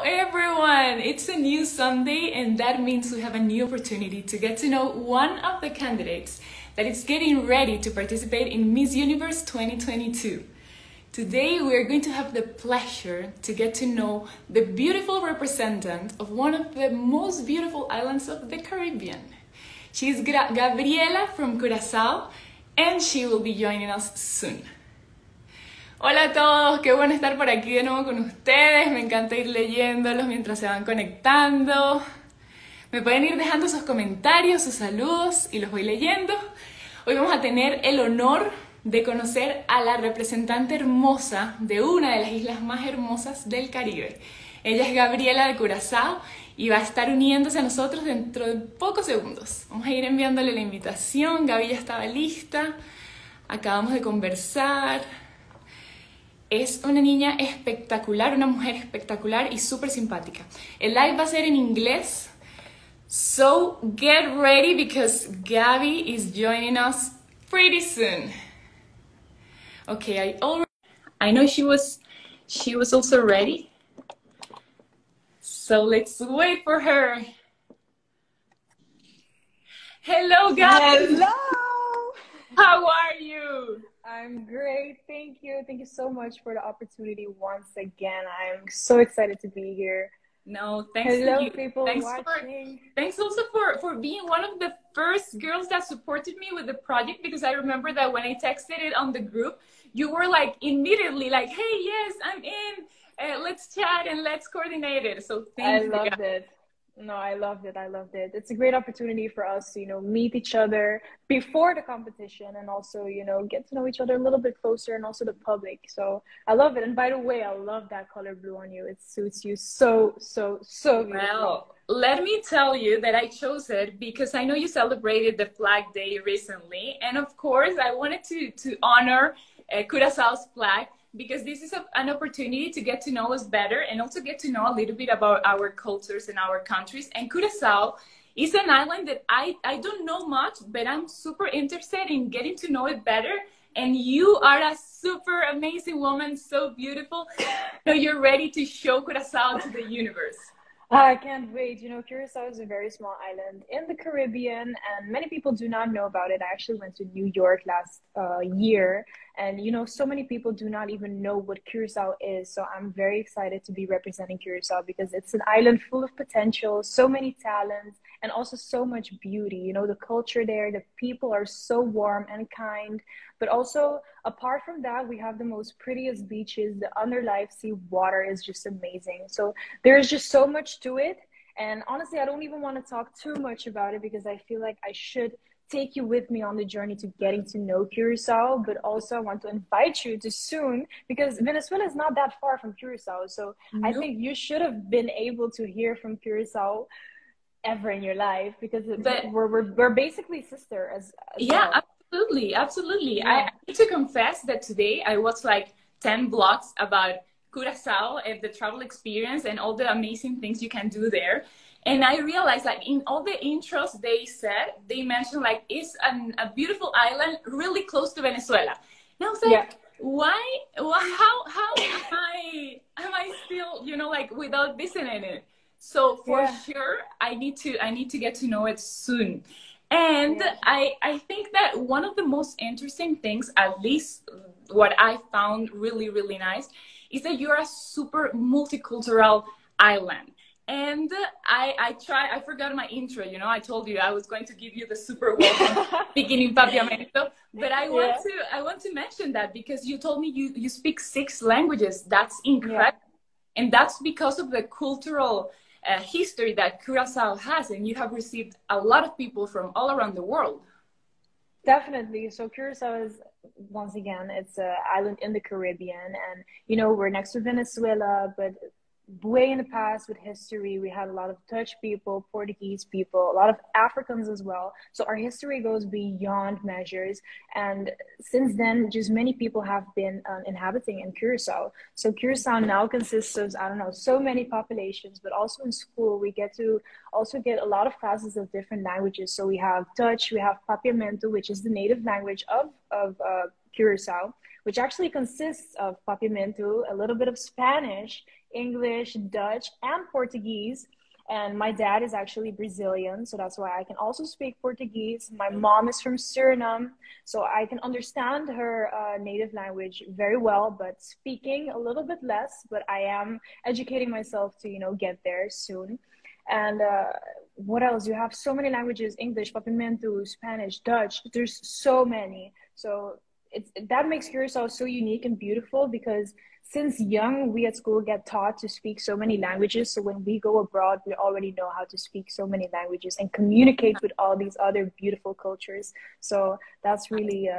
everyone! It's a new Sunday, and that means we have a new opportunity to get to know one of the candidates that is getting ready to participate in Miss Universe 2022. Today we are going to have the pleasure to get to know the beautiful representative of one of the most beautiful islands of the Caribbean. She is Gabriela from Curaçao, and she will be joining us soon. Hola a todos, qué bueno estar por aquí de nuevo con ustedes, me encanta ir leyéndolos mientras se van conectando. Me pueden ir dejando sus comentarios, sus saludos y los voy leyendo. Hoy vamos a tener el honor de conocer a la representante hermosa de una de las islas más hermosas del Caribe. Ella es Gabriela de Curaçao y va a estar uniéndose a nosotros dentro de pocos segundos. Vamos a ir enviándole la invitación. Gaby ya estaba lista, acabamos de conversar. Es una niña espectacular, una mujer espectacular y súper simpática. El live va a ser en inglés, so get ready because Gabby is joining us pretty soon. Okay, I know she was also ready. So let's wait for her. Hello, Gabby. Hello. How are you? I'm great. Thank you. Thank you so much for the opportunity once again. I'm so excited to be here. No, thanks Hello, to you. people watching. Thanks also for being one of the first girls that supported me with the project, because I remember that when I texted it on the group, you were like immediately like, hey, yes, I'm in. Let's chat and let's coordinate it. So thank you. I loved it. No, I loved it. I loved it. It's a great opportunity for us to, meet each other before the competition and also, get to know each other a little bit closer and also the public. So I love it. And by the way, I love that color blue on you. It suits you so beautifully. Well, let me tell you that I chose it because I know you celebrated the Flag Day recently. And of course, I wanted to honor Curaçao's flag, because this is an opportunity to get to know us better and also get to know a little bit about our cultures and our countries. And Curaçao is an island that I don't know much, but I'm super interested in getting to know it better. And you are a super amazing woman, so beautiful. So you're ready to show Curaçao to the universe. I can't wait. Curaçao is a very small island in the Caribbean, and many people do not know about it. I actually went to New York last year, and so many people do not even know what Curaçao is. So I'm very excited to be representing Curaçao because it's an island full of potential, so many talents, and also so much beauty. The culture there, the people are so warm and kind. But also, apart from that, we have the most prettiest beaches. The underlife sea water is just amazing. So there's just so much to it. And honestly, I don't even want to talk too much about it because I feel like I should take you with me on the journey to getting to know Curaçao. But also, I want to invite you to soon, because Venezuela is not that far from Curaçao. So I think you should have been able to hear from Curaçao ever in your life, because we're basically sister as yeah. well. Absolutely. Yeah. I need to confess that today I was like 10 blocks about Curaçao and the travel experience and all the amazing things you can do there. And I realized that in all the intros they mentioned like it's a beautiful island really close to Venezuela. And I was like, how am I still, like without visiting it? So for sure, I need to get to know it soon. And I think that one of the most interesting things, at least what I found really, really nice, is that you're a super multicultural island. And I forgot my intro, I told you I was going to give you the super welcome speaking in Papiamento, but I want to mention that because you told me you speak 6 languages. That's incredible. Yeah. And that's because of the cultural history that Curaçao has, and you have received a lot of people from all around the world. Definitely. So Curaçao is, once again, it's an island in the Caribbean, and we're next to Venezuela, but way in the past with history, we had a lot of Dutch people, Portuguese people, a lot of Africans as well. So our history goes beyond measures. And since then, just many people have been inhabiting in Curaçao. So Curaçao now consists of, so many populations, but also in school, we get to also get a lot of classes of different languages. So we have Dutch, we have Papiamento, which is the native language of Curaçao. which actually consists of Papiamento, a little bit of Spanish, English, Dutch, and Portuguese. And my dad is actually Brazilian, so that's why I can also speak Portuguese. My mom is from Suriname, so I can understand her native language very well, but speaking a little bit less. But I am educating myself to, get there soon. And what else? You have so many languages: English, Papiamento, Spanish, Dutch. There's so many. So that makes Curacao so unique and beautiful because since young, we at school get taught to speak so many languages. So when we go abroad, we already know how to speak so many languages and communicate with all these other beautiful cultures. So that's really,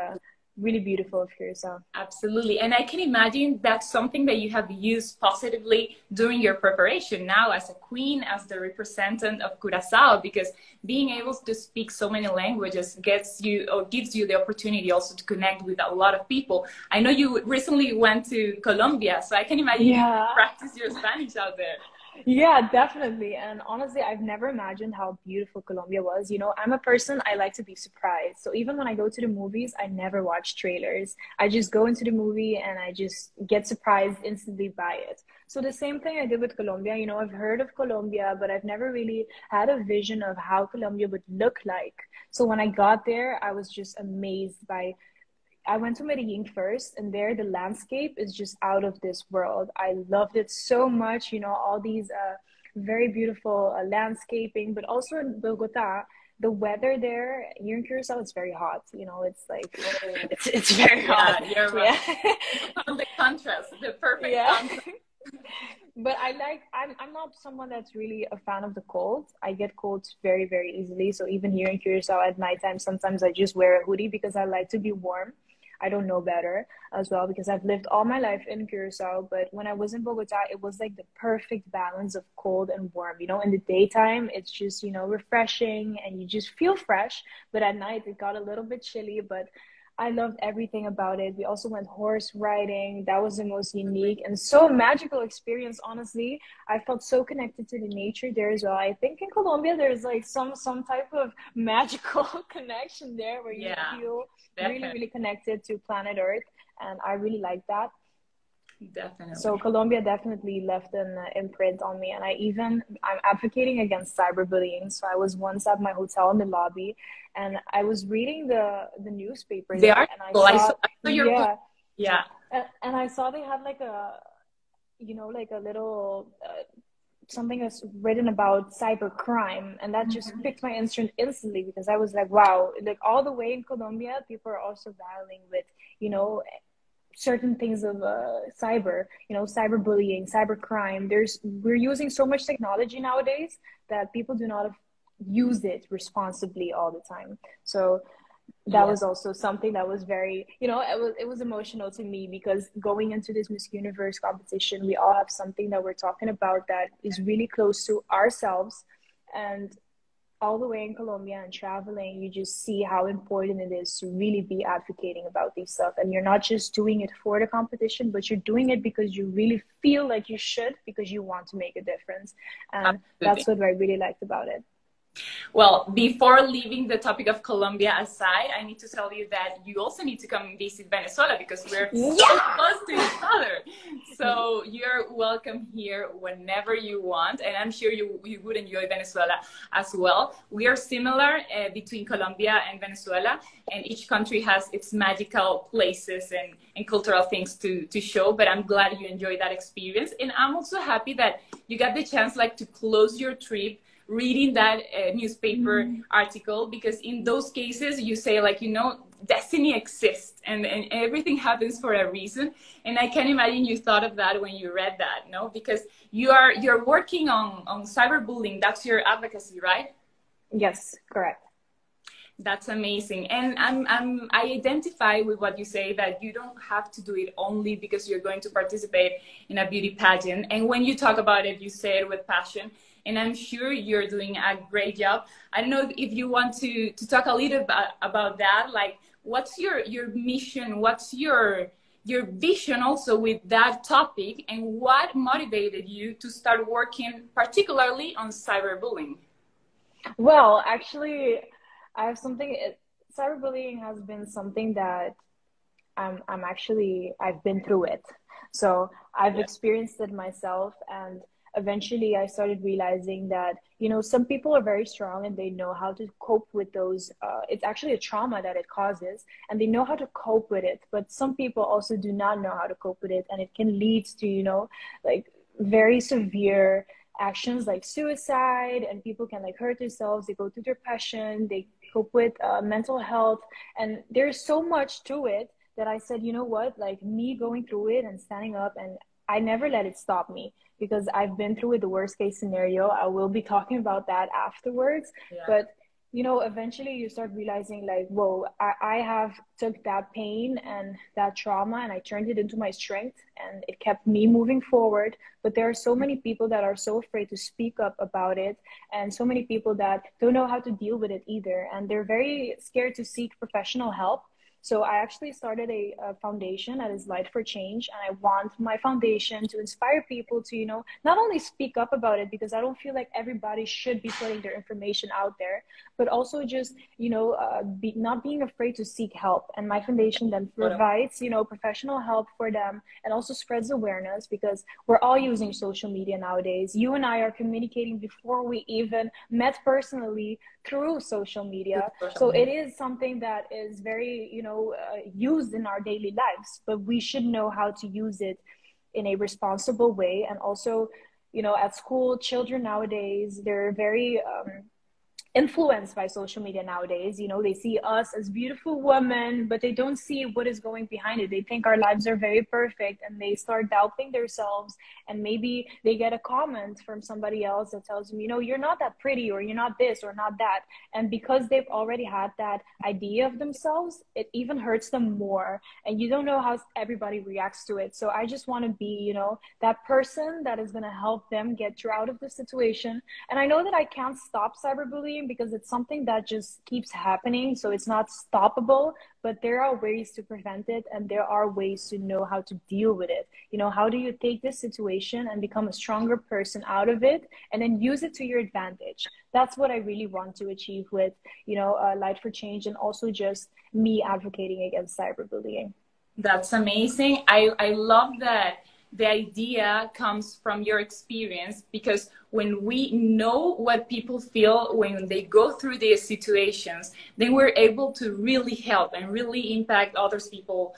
really beautiful of Curacao. Absolutely. And I can imagine that's something that you have used positively during your preparation now as a queen, as the representative of Curaçao, because being able to speak so many languages gives you the opportunity also to connect with a lot of people. I know you recently went to Colombia, so I can imagine you practice your Spanish out there. Yeah, definitely. And honestly, I've never imagined how beautiful Colombia was. I'm a person, I like to be surprised. So even when I go to the movies, I never watch trailers. I just go into the movie and I just get surprised instantly by it. So the same thing I did with Colombia. I've heard of Colombia, but I've never really had a vision of how Colombia would look like. So when I got there, I was just amazed by I went to Medellin first, and there the landscape is just out of this world. I loved it so much, all these very beautiful landscaping, but also in Bogota, the weather there, here in Curacao, it's very hot. It's like, it's very hot. Yeah, you're right. Yeah. The contrast, the perfect contrast. But I'm not someone that's really a fan of the cold. I get colds very, very easily. So even here in Curacao at nighttime, sometimes I just wear a hoodie because I like to be warm. I don't know better as well because I've lived all my life in Curaçao. But when I was in Bogota, it was like the perfect balance of cold and warm. In the daytime, it's just, refreshing and you just feel fresh. But at night, it got a little bit chilly. But I loved everything about it. We also went horse riding. That was the most unique and so magical experience, honestly. I felt so connected to the nature there as well. I think in Colombia, there's like some type of magical connection there where you feel really, really connected to planet Earth. And I really like that. Definitely. So Colombia definitely left an imprint on me. And I'm advocating against cyberbullying. So I was once at my hotel in the lobby and I was reading the newspaper there, and I saw and I saw they had like a like a little something that's written about cyber crime, and that just picked my interest instantly because I was like, wow, like all the way in Colombia, people are also battling with certain things of cyberbullying, cybercrime. We're using so much technology nowadays that people do not use it responsibly all the time. So that was also something that was very, it was emotional to me because going into this Miss Universe competition, we all have something that we're talking about that is really close to ourselves. And all the way in Colombia and traveling, you just see how important it is to really be advocating about these stuff. And you're not just doing it for the competition, but you're doing it because you really feel like you should, because you want to make a difference. And that's what I really liked about it. Well, before leaving the topic of Colombia aside, I need to tell you that you also need to come visit Venezuela because we're so close to each other. So you're welcome here whenever you want. And I'm sure you would enjoy Venezuela as well. We are similar between Colombia and Venezuela, and each country has its magical places and cultural things to show. But I'm glad you enjoyed that experience. And I'm also happy that you got the chance to close your trip reading that newspaper article, because in those cases you say destiny exists and everything happens for a reason. And I can imagine you thought of that when you read that, no? Because you're working on cyberbullying. That's your advocacy, right? Yes, correct. That's amazing. And I identify with what you say, that you don't have to do it only because you're going to participate in a beauty pageant. And when you talk about it, you say it with passion. And I'm sure you're doing a great job. I don't know if you want to talk a little about that. Like, what's your mission? What's your vision also with that topic? And what motivated you to start working particularly on cyberbullying? Well, actually, I have something. Cyberbullying has been something that I've been through it. So I've experienced it myself, and eventually I started realizing that, you know, some people are very strong and they know how to cope with those. It's actually a trauma that it causes, and they know how to cope with it. But some people also do not know how to cope with it, and it can lead to, you know, like very severe actions like suicide, and people can like hurt themselves. They go through depression, they cope with mental health, and there's so much to it that I said, you know what, like me going through it and standing up, and I never let it stop me, because I've been through it, the worst case scenario. I will be talking about that afterwards. Yeah. But, you know, eventually you start realizing like, whoa, I have took that pain and that trauma and I turned it into my strength, and it kept me moving forward. But there are so many people that are so afraid to speak up about it, and so many people that don't know how to deal with it either. And they're very scared to seek professional help. So I actually started a foundation that is Light for Change, and I want my foundation to inspire people to, you know, not only speak up about it, because I don't feel like everybody should be putting their information out there, but also just, you know, not being afraid to seek help. And my foundation then provides, you know, professional help for them, and also spreads awareness, because we're all using social media nowadays. You and I are communicating before we even met personally through social media. So it is something that is very, you know, used in our daily lives, but we should know how to use it in a responsible way. And also, you know, at school, children nowadays, they're very influenced by social media nowadays. You know, they see us as beautiful women, but they don't see what is going behind it. They think our lives are very perfect, and they start doubting themselves. And maybe they get a comment from somebody else that tells them, you know, you're not that pretty, or you're not this or not that. And because they've already had that idea of themselves, it even hurts them more. And you don't know how everybody reacts to it. So I just want to be, you know, that person that is going to help them get through out of the situation. And I know that I can't stop cyberbullying, because it's something that just keeps happening. So it's not stoppable, but there are ways to prevent it, and there are ways to know how to deal with it. You know, how do you take this situation and become a stronger person out of it, and then use it to your advantage? That's what I really want to achieve with, you know, Light for Change, and also just me advocating against cyberbullying. That's amazing. I love that the idea comes from your experience, because when we know what people feel when they go through these situations, then we're able to really help and really impact others people's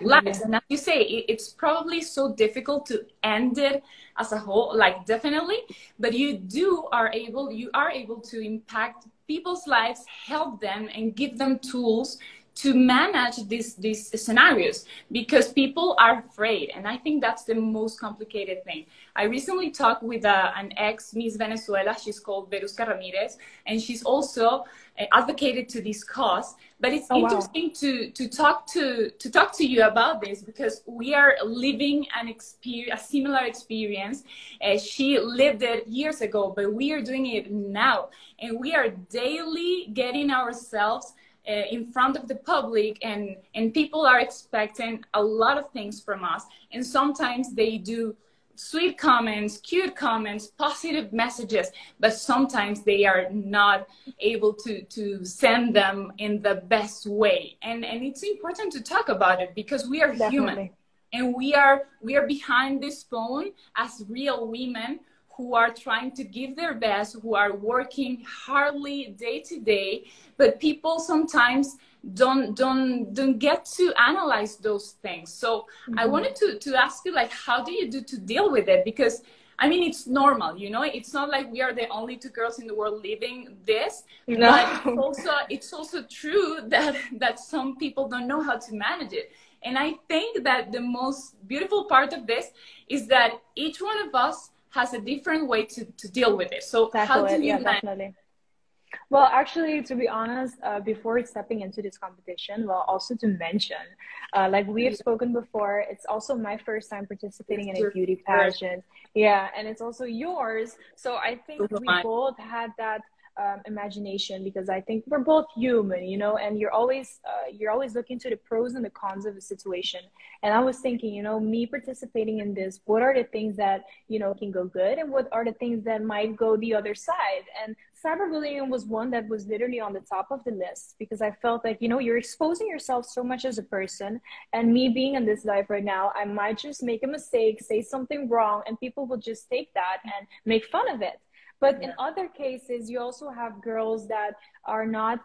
lives. And as you say, it's probably so difficult to end it as a whole, like definitely, but you are able to impact people's lives, help them, and give them tools to manage these scenarios, because people are afraid. And I think that's the most complicated thing. I recently talked with an ex-Miss Venezuela. She's called Verusca Ramirez, and she's also advocated to this cause. But it's interesting to talk to you about this, because we are living a similar experience. She lived it years ago, but we are doing it now. And we are daily getting ourselves in front of the public, and people are expecting a lot of things from us. And sometimes they do sweet comments, cute comments, positive messages, but sometimes they are not able to send them in the best way. And it's important to talk about it, because we are human, and we are behind this phone as real women who are trying to give their best, who are working hardly day to day, but people sometimes don't get to analyze those things. So I wanted to ask you, like, how do you do to deal with it? Because I mean, it's normal, you know, it's not like we are the only two girls in the world living this, but it's also true that some people don't know how to manage it. And I think that the most beautiful part of this is that each one of us has a different way to deal with it. So how do you manage? Well, actually, to be honest, before stepping into this competition, well, also to mention, like we have spoken before, it's also my first time participating in a beauty pageant. Yeah, and it's also yours. So I think we both had that imagination, because I think we're both human, you know, and you're always looking to the pros and the cons of a situation. And I was thinking, you know, me participating in this, what are the things that, you know, can go good, and what are the things that might go the other side? And cyberbullying was one that was literally on the top of the list, because I felt like, you know, you're exposing yourself so much as a person, and me being in this life right now, I might just make a mistake, say something wrong, and people will just take that and make fun of it. But in other cases, you also have girls that are not,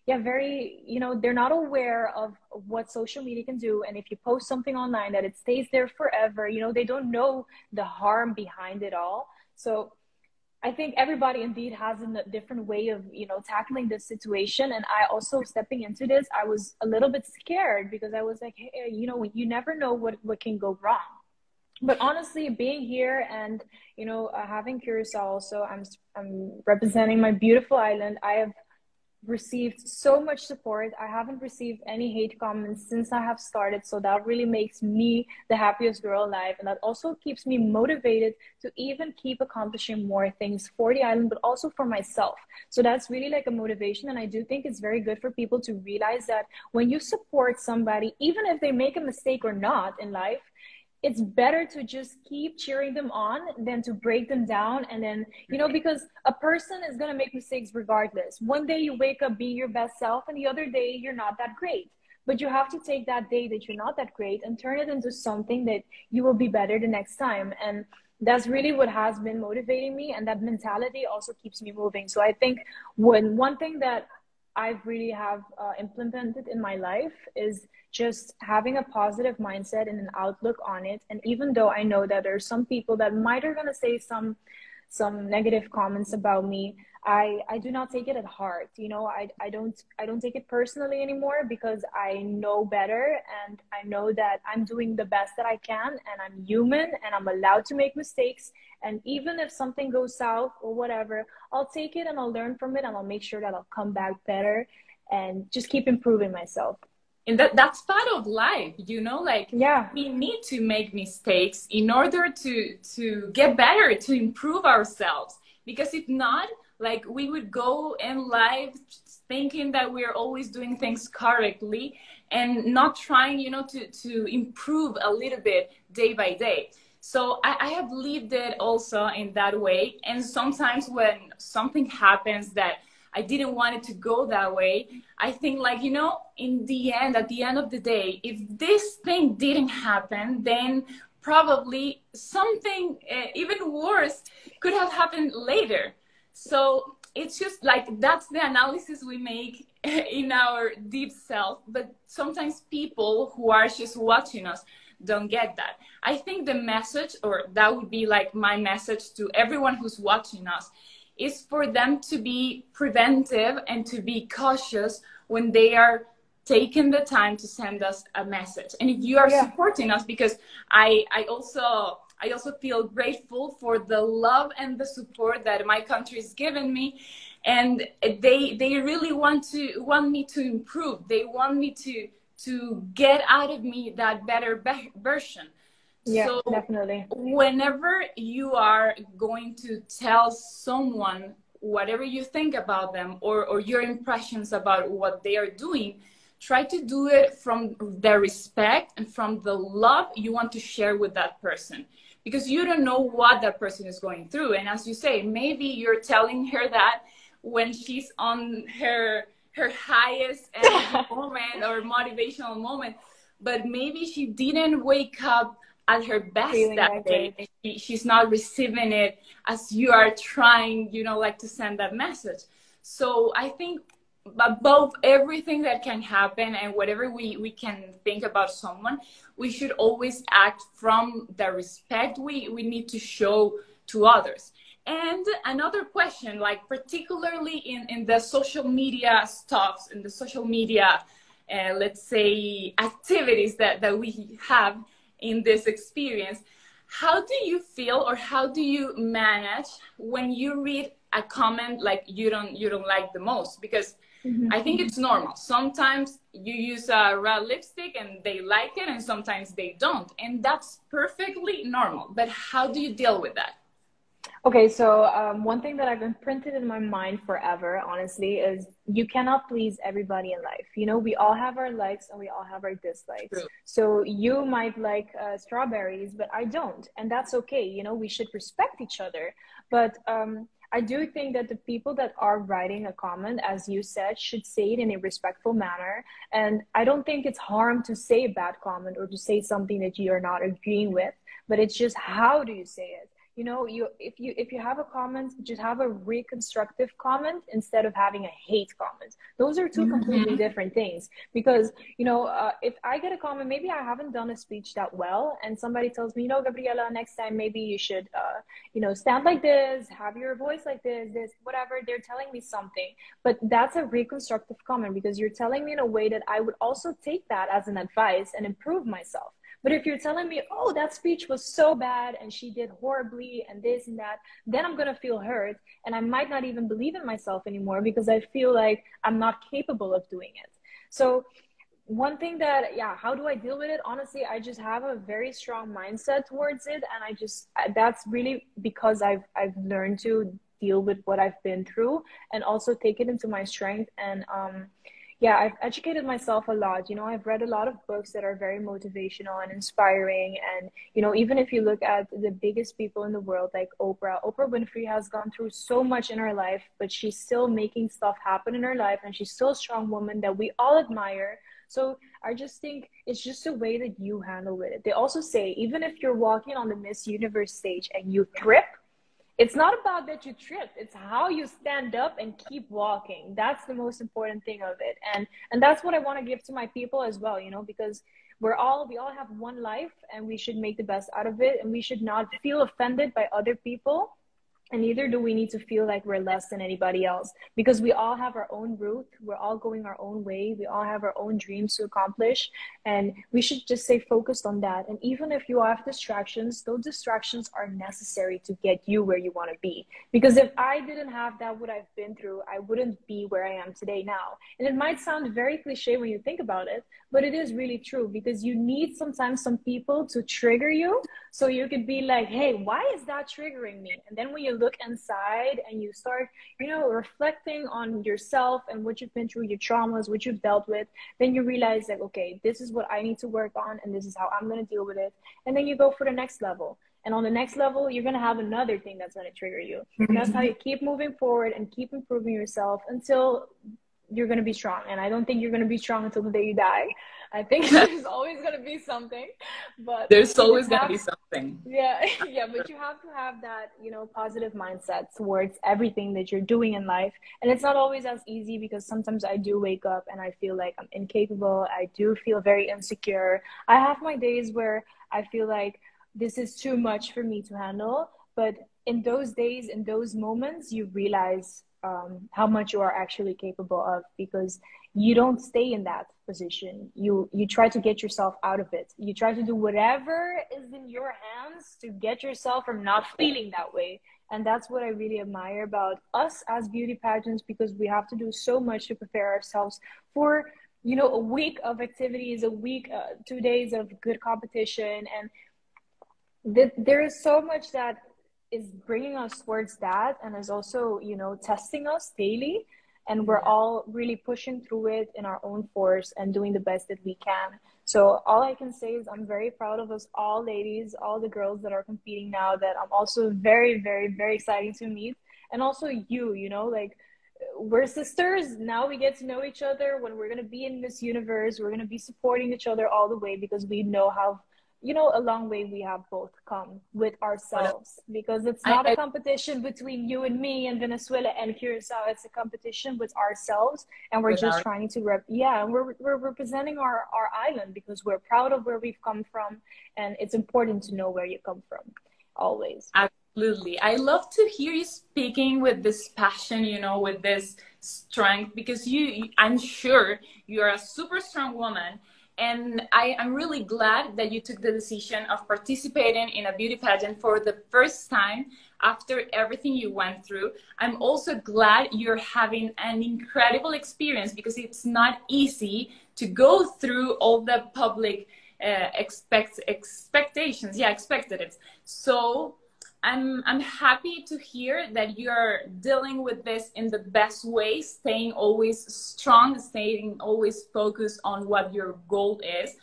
very, you know, they're not aware of what social media can do. And if you post something online, that it stays there forever, you know, they don't know the harm behind it all. So I think everybody indeed has a different way of, you know, tackling this situation. And I also, stepping into this, I was a little bit scared, because I was like, hey, you know, you never know what can go wrong. But honestly, being here and, you know, having Curaçao also, I'm representing my beautiful island. I have received so much support. I haven't received any hate comments since I have started. So that really makes me the happiest girl alive. And that also keeps me motivated to even keep accomplishing more things for the island, but also for myself. So that's really like a motivation. And I do think it's very good for people to realize that when you support somebody, even if they make a mistake or not in life, it's better to just keep cheering them on than to break them down. And then, you know, because a person is going to make mistakes regardless. One day you wake up being your best self, and the other day you're not that great. But you have to take that day that you're not that great and turn it into something that you will be better the next time. And that's really what has been motivating me. And that mentality also keeps me moving. So I think one thing that I've really have implemented in my life is just having a positive mindset and an outlook on it. And even though I know that there's some people that might are going to say some negative comments about me, I do not take it at heart. You know, I don't take it personally anymore, because I know better, and I know that I'm doing the best that I can, and I'm human, and I'm allowed to make mistakes. And even if something goes south or whatever, I'll take it and I'll learn from it, and I'll make sure that I'll come back better and just keep improving myself. And that's part of life, you know, like, yeah, we need to make mistakes in order to get better, to improve ourselves. Because if not, like, we would go in life thinking that we're always doing things correctly and not trying, you know, to improve a little bit day by day. So I have lived it also in that way. And sometimes when something happens that I didn't want it to go that way, I think, like, you know, in the end, at the end of the day, if this thing didn't happen, then probably something even worse could have happened later. So it's just like, that's the analysis we make in our deep self. But sometimes people who are just watching us don't get that. I think the message, or that would be like my message to everyone who's watching us, is for them to be preventive and to be cautious when they are taking the time to send us a message. And if you are supporting us, because I also feel grateful for the love and the support that my country has given me, and they really want me to improve. They want me to get out of me that better version. Yeah, so definitely. Whenever you are going to tell someone whatever you think about them, or your impressions about what they are doing, try to do it from the respect and from the love you want to share with that person, because you don't know what that person is going through. And as you say, maybe you're telling her that when she's on her highest moment or motivational moment, but maybe she didn't wake up at her best that day. She's not receiving it as you are trying, you know, like, to send that message. So I think above everything that can happen and whatever we can think about someone, we should always act from the respect we need to show to others. And another question, like, particularly in the social media stuffs, in the social media, let's say, activities that we have in this experience, how do you feel, or how do you manage when you read a comment like you don't like the most? Because I think it's normal. Sometimes you use a red lipstick and they like it, and sometimes they don't, and that's perfectly normal. But how do you deal with that? Okay, so one thing that I've imprinted in my mind forever, honestly, is you cannot please everybody in life. You know, we all have our likes and we all have our dislikes. True. So you might like strawberries, but I don't, and that's okay. You know, we should respect each other. But I do think that the people that are writing a comment, as you said, should say it in a respectful manner. And I don't think it's harm to say a bad comment or to say something that you are not agreeing with, but it's just how do you say it? You know, if you have a comment, just have a reconstructive comment instead of having a hate comment. Those are two completely Hmm. different things. Because you know, if I get a comment, maybe I haven't done a speech that well, and somebody tells me, you know, Gabriela, next time maybe you should you know, stand like this, have your voice like this whatever. They're telling me something, but that's a reconstructive comment because you're telling me in a way that I would also take that as an advice and improve myself. But if you're telling me, oh, that speech was so bad and she did horribly and this and that, then I'm going to feel hurt. And I might not even believe in myself anymore because I feel like I'm not capable of doing it. So, one thing that, yeah, how do I deal with it? Honestly, I just have a very strong mindset towards it. And that's really because I've learned to deal with what I've been through and also take it into my strength. And, yeah, I've educated myself a lot. You know, I've read a lot of books that are very motivational and inspiring. And, you know, even if you look at the biggest people in the world, like Oprah Winfrey has gone through so much in her life, but she's still making stuff happen in her life. And she's still a strong woman that we all admire. So I just think it's just a way that you handle it. They also say, even if you're walking on the Miss Universe stage and you trip, it's not about that you tripped, it's how you stand up and keep walking. That's the most important thing of it. And that's what I want to give to my people as well, you know, because we all have one life and we should make the best out of it, and we should not feel offended by other people, and neither do we need to feel like we're less than anybody else, because we all have our own route. We're all going our own way. We all have our own dreams to accomplish. And we should just stay focused on that. And even if you have distractions, those distractions are necessary to get you where you want to be. Because if I didn't have that, what I've been through, I wouldn't be where I am today now. And it might sound very cliche when you think about it, but it is really true, because you need sometimes some people to trigger you so you could be like, hey, why is that triggering me? And then when you look inside and you start, you know, reflecting on yourself and what you've been through, your traumas, what you've dealt with, then you realize like, okay, this is what I need to work on and this is how I'm going to deal with it. And then you go for the next level. And on the next level, you're going to have another thing that's going to trigger you. And that's how you keep moving forward and keep improving yourself until you're going to be strong. And I don't think you're going to be strong until the day you die. I think there's always going to be something, but There's always going to be something. Yeah, yeah, but you have to have that, you know, positive mindset towards everything that you're doing in life. And it's not always as easy, because sometimes I do wake up and I feel like I'm incapable. I do feel very insecure. I have my days where I feel like this is too much for me to handle. But in those days, in those moments, you realize how much you are actually capable of, because you don't stay in that position. You try to get yourself out of it. You try to do whatever is in your hands to get yourself from not feeling that way. And that's what I really admire about us as beauty pageants, because we have to do so much to prepare ourselves for, you know, a week of activities, a week, 2 days of good competition. And there is so much that is bringing us towards that, and is also, you know, testing us daily. And we're all really pushing through it in our own force and doing the best that we can. So all I can say is I'm very proud of us all, ladies, all the girls that are competing now, that I'm also very, very, very excited to meet. And also you know, like, we're sisters. Now we get to know each other. When we're going to be in Miss Universe, we're going to be supporting each other all the way, because we know how, you know, a long way we have both come with ourselves, because it's not a competition between you and me and Venezuela and Curaçao. It's a competition with ourselves, and we're just trying to we're representing our island, because we're proud of where we've come from, and it's important to know where you come from always. Absolutely. I love to hear you speaking with this passion, you know, with this strength, because I'm sure you're a super strong woman. And I am really glad that you took the decision of participating in a beauty pageant for the first time after everything you went through. I'm also glad you're having an incredible experience, because it's not easy to go through all the public expectations, expectatives. So I'm happy to hear that you're dealing with this in the best way, staying always strong, staying always focused on what your goal is.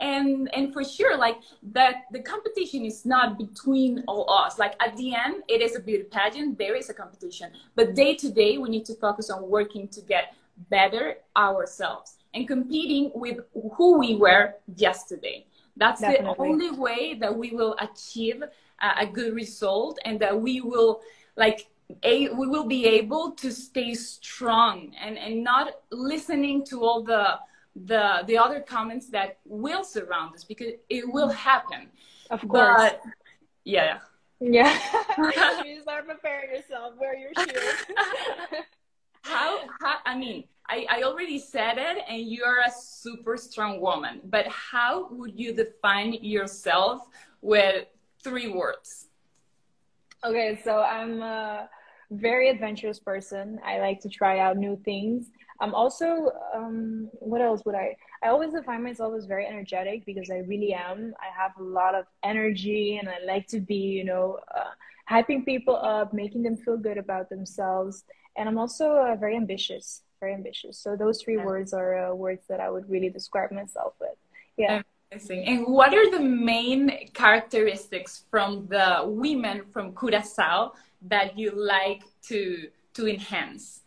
And for sure, like that the competition is not between all us. Like at the end, it is a beauty pageant, there is a competition. But day to day, we need to focus on working to get better ourselves and competing with who we were yesterday. That's Definitely. the only way that we will achieve a good result, and that we will we will be able to stay strong and not listening to all the other comments that will surround us, because it will happen. Of course. But yeah. Yeah. You start preparing yourself, wear your shield. how I mean, I already said it, and you're a super strong woman, but how would you define yourself with 3 words? Okay, so I'm a very adventurous person. I like to try out new things. I'm also, what else would I always define myself as very energetic, because I really am. I have a lot of energy, and I like to be, you know, hyping people up, making them feel good about themselves. And I'm also very ambitious, very ambitious. So those 3 words are words that I would really describe myself with. Yeah. Amazing. And what are the main characteristics from the women from Curaçao that you like to enhance?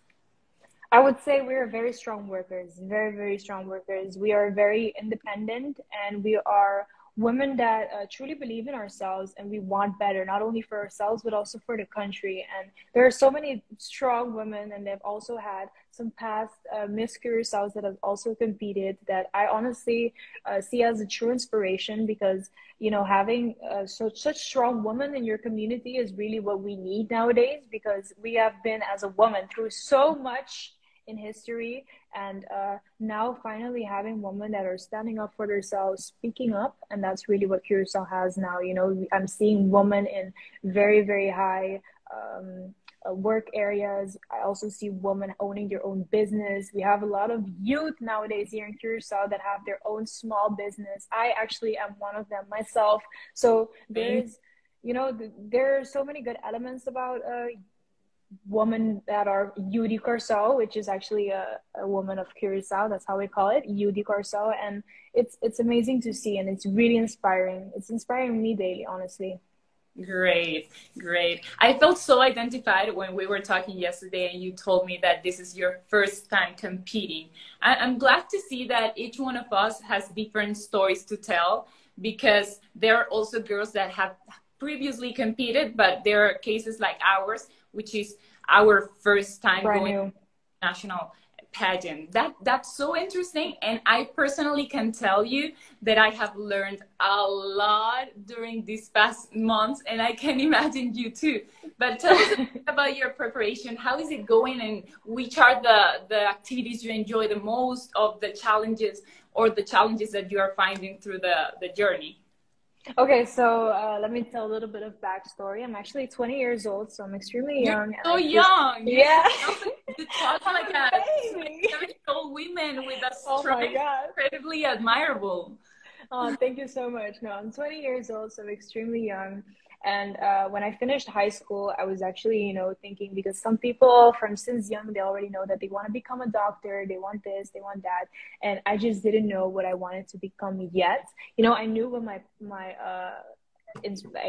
I would say we're very strong workers, very, very strong workers. We are very independent, and we are women that truly believe in ourselves, and we want better, not only for ourselves, but also for the country. And there are so many strong women, and they've also had some past Miss Curaçaos that have also competed, that I honestly see as a true inspiration, because, you know, having such strong women in your community is really what we need nowadays, because we have been, as a woman, through so much in history, and now finally having women that are standing up for themselves, speaking up, and that's really what Curaçao has now. You know, I'm seeing women in very, very high work areas. I also see women owning their own business. We have a lot of youth nowadays here in Curaçao that have their own small business. I actually am one of them myself. So there's, you know, there are so many good elements about women that are Yudi Curaçao, which is actually a woman of Curaçao. That's how we call it, Yudi Curaçao. And it's amazing to see, and it's really inspiring. It's inspiring me daily, honestly. Great, great. I felt so identified when we were talking yesterday and you told me that this is your first time competing. I'm glad to see that each one of us has different stories to tell, because there are also girls that have previously competed, but there are cases like ours, which is our first time going to national pageant. That's so interesting, and I personally can tell you that I have learned a lot during these past months, and I can imagine you too. But tell us about your preparation. How is it going, and which are the activities you enjoy the most, of the challenges, or the challenges that you are finding through the journey? Okay, so let me tell a little bit of backstory. I'm actually 20 years old, so I'm extremely young. You're so young. Yeah. You talk like a 7-year-old woman with a strength, incredibly admirable. Oh, thank you so much. No, I'm 20 years old, so I'm extremely young. And when I finished high school, I was actually, you know, thinking, because some people from since young, they already know that they want to become a doctor, they want this, they want that. And I just didn't know what I wanted to become yet. You know, I knew what my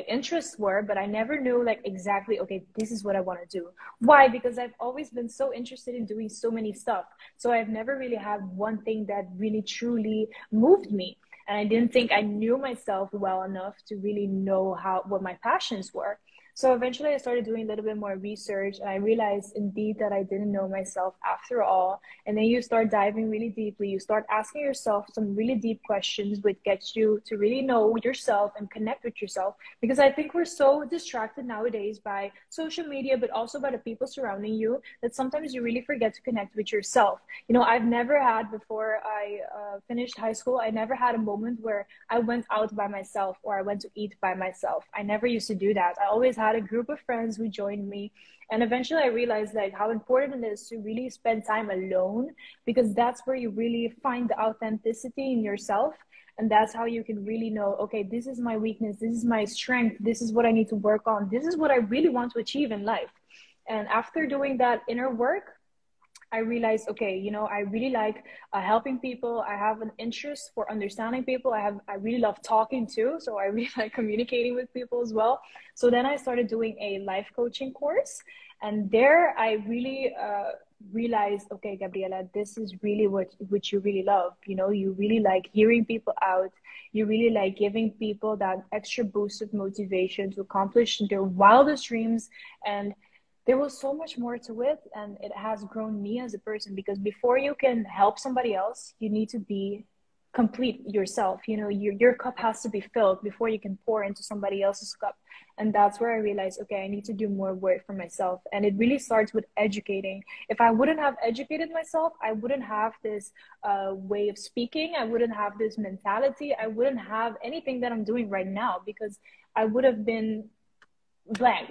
interests were, but I never knew like exactly, okay, this is what I want to do. Why? Because I've always been so interested in doing so many stuff. So I've never really had one thing that really truly moved me. And I didn't think I knew myself well enough to really know what my passions were. So eventually I started doing a little bit more research, and I realized indeed that I didn't know myself after all. And then you start diving really deeply. You start asking yourself some really deep questions, which gets you to really know yourself and connect with yourself. Because I think we're so distracted nowadays by social media, but also by the people surrounding you, that sometimes you really forget to connect with yourself. You know, I've never had, before I finished high school, I never had a moment where I went out by myself or I went to eat by myself. I never used to do that. I always had had a group of friends who joined me. And eventually I realized like how important it is to really spend time alone, because that's where you really find the authenticity in yourself. And that's how you can really know, okay, this is my weakness, this is my strength, this is what I need to work on, this is what I really want to achieve in life. And after doing that inner work, I realized, okay, you know, I really like helping people. I have an interest for understanding people. I really love talking too. So I really like communicating with people as well. So then I started doing a life coaching course. And there I really realized, okay, Gabriela, this is really what you really love. You know, you really like hearing people out. You really like giving people that extra boost of motivation to accomplish their wildest dreams. And there was so much more to it, and it has grown me as a person, because before you can help somebody else, you need to be complete yourself. You know, your cup has to be filled before you can pour into somebody else's cup. And that's where I realized, okay, I need to do more work for myself. And it really starts with educating. If I wouldn't have educated myself, I wouldn't have this way of speaking. I wouldn't have this mentality. I wouldn't have anything that I'm doing right now, because I would have been blank,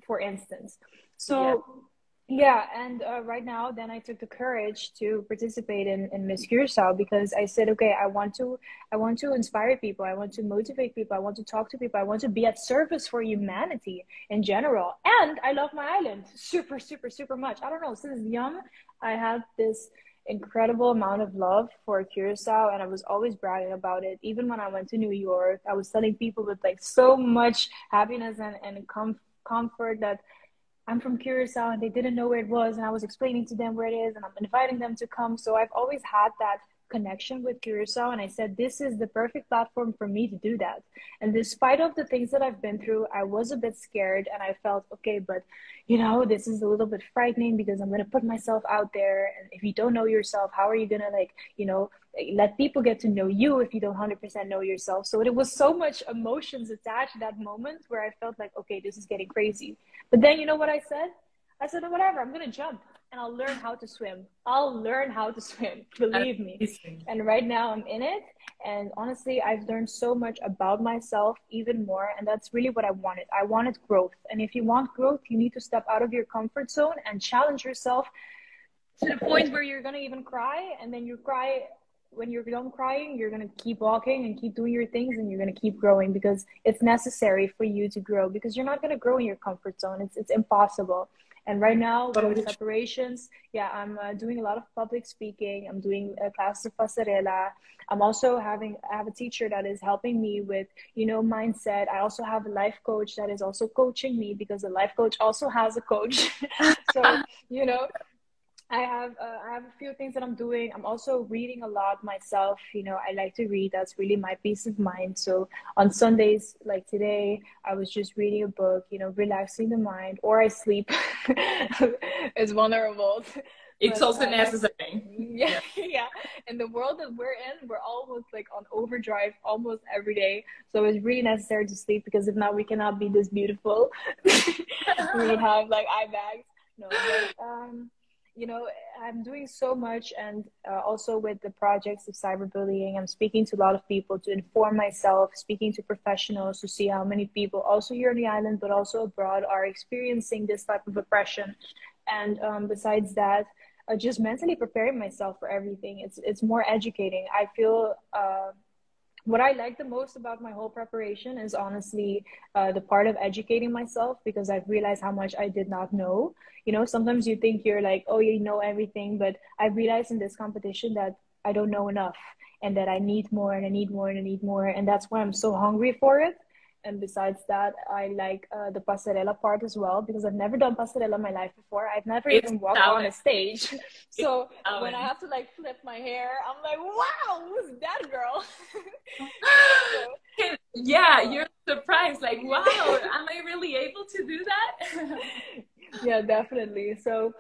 for instance. So yeah, and right now then I took the courage to participate in Miss Curaçao, because I said, okay, I want to inspire people, I want to motivate people, I want to talk to people, I want to be at service for humanity in general. And I love my island super, super, super much. I don't know, since young I had this incredible amount of love for Curaçao, and I was always bragging about it. Even when I went to New York, I was telling people with like so much happiness and comfort that I'm from Curaçao, and they didn't know where it was, and I was explaining to them where it is, and I'm inviting them to come. So I've always had that connection with Curaçao, and I said this is the perfect platform for me to do that. And despite of the things that I've been through, I was a bit scared, and I felt, okay, but you know, this is a little bit frightening, because I'm going to put myself out there, and if you don't know yourself, how are you going to, like, you know, let people get to know you if you don't 100% know yourself? So it was so much emotions attached that moment, where I felt like, okay, this is getting crazy. But then, you know what I said? I said, whatever, I'm going to jump and I'll learn how to swim. I'll learn how to swim, believe me. And right now I'm in it. And honestly, I've learned so much about myself, even more. And that's really what I wanted. I wanted growth. And if you want growth, you need to step out of your comfort zone and challenge yourself to the point where you're going to even cry. And then you cry. When you're done crying, you're going to keep walking and keep doing your things, and you're going to keep growing, because it's necessary for you to grow, because you're not going to grow in your comfort zone. It's impossible. And right now with preparations, yeah, I'm doing a lot of public speaking. I'm doing a class of passerella. I'm also I have a teacher that is helping me with, you know, mindset. I also have a life coach that is also coaching me, because the life coach also has a coach. So, you know, I have a few things that I'm doing. I'm also reading a lot myself. You know, I like to read. That's really my peace of mind. So on Sundays, like today, I was just reading a book, you know, relaxing the mind, or I sleep. It's vulnerable. It's also necessary. Yeah, yeah. In the world that we're in, we're almost like on overdrive almost every day. So it's really necessary to sleep, because if not, we cannot be this beautiful. We would have like eye bags. No, but you know, I'm doing so much, and also with the projects of cyberbullying, I'm speaking to a lot of people to inform myself, speaking to professionals to see how many people also here on the island, but also abroad, are experiencing this type of oppression. And besides that, just mentally preparing myself for everything. It's more educating. I feel what I like the most about my whole preparation is honestly the part of educating myself, because I've realized how much I did not know. You know, sometimes you think you're like, oh, you know everything, but I realized in this competition that I don't know enough, and that I need more, and I need more, and I need more. And that's why I'm so hungry for it. And besides that, I like the passerella part as well, because I've never done passerella in my life before. I've never even walked on a stage. So when I have to like flip my hair, I'm like, wow, who's that girl? So, yeah, you're surprised. Like, wow, am I really able to do that? Yeah, definitely. So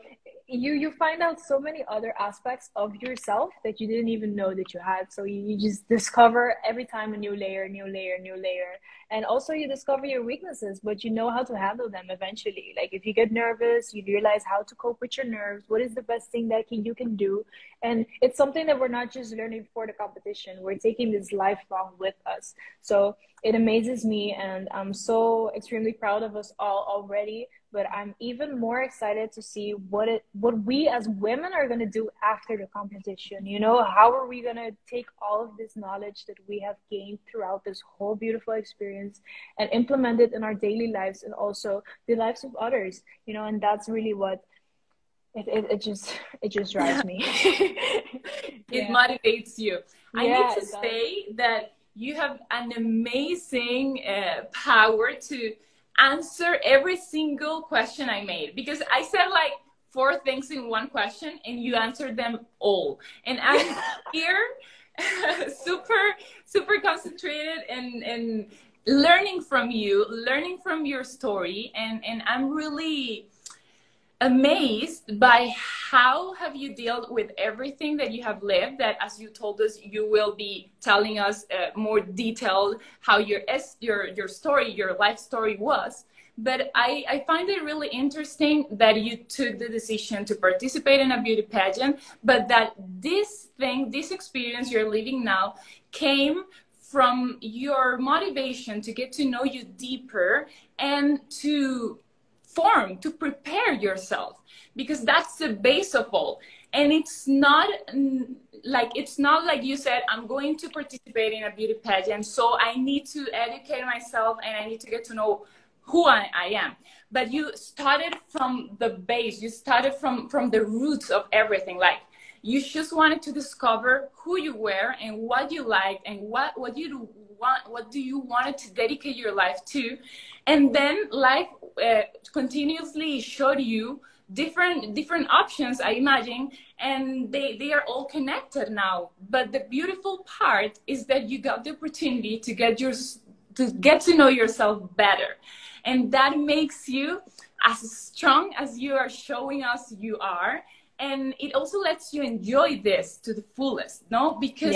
you find out so many other aspects of yourself that you didn't even know that you had. So you just discover every time a new layer, new layer, new layer. And also you discover your weaknesses, but you know how to handle them eventually. Like if you get nervous, you realize how to cope with your nerves. What is the best thing that you can do? And it's something that we're not just learning for the competition. We're taking this lifelong with us. So it amazes me, and I'm so extremely proud of us all already. But I'm even more excited to see what we as women are going to do after the competition. You know, how are we going to take all of this knowledge that we have gained throughout this whole beautiful experience and implement it in our daily lives and also the lives of others, you know? And that's really what it just drives me. It motivates you. I need to say that you have an amazing power to answer every single question I made, because I said like 4 things in one question and you answered them all. And I'm here super concentrated and learning from you, learning from your story. And I'm really amazed by how have you dealt with everything that you have lived, that as you told us, you will be telling us more detailed how your story, your life story was. But I find it really interesting that you took the decision to participate in a beauty pageant, but that this experience you're living now came from your motivation to get to know you deeper and to prepare yourself, because that's the base of all. And it's not like you said, I'm going to participate in a beauty pageant, so I need to educate myself and I need to get to know who I am. But you started from the base, you started from the roots of everything. Like you just wanted to discover who you were and what you liked and what do you want to dedicate your life to. And then life continuously showed you different options, I imagine, and they are all connected now. But the beautiful part is that you got the opportunity to get to know yourself better, and that makes you as strong as you are showing us you are. And it also lets you enjoy this to the fullest, no? Because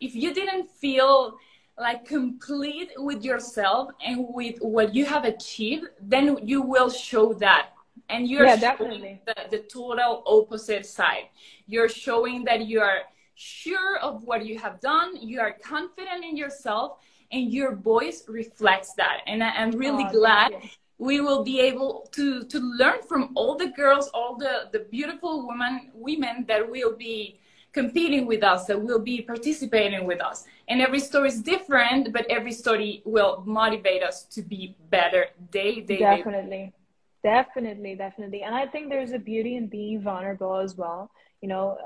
if you didn't feel like complete with yourself and with what you have achieved, then you will show that. And you're showing the total opposite side. You're showing that you are sure of what you have done, you are confident in yourself, and your voice reflects that. And I'm really glad we will be able to learn from all the girls, all the beautiful women that will be competing with us, that will be participating with us. And every story is different, but every story will motivate us to be better day. Definitely. And I think there's a beauty in being vulnerable as well, you know,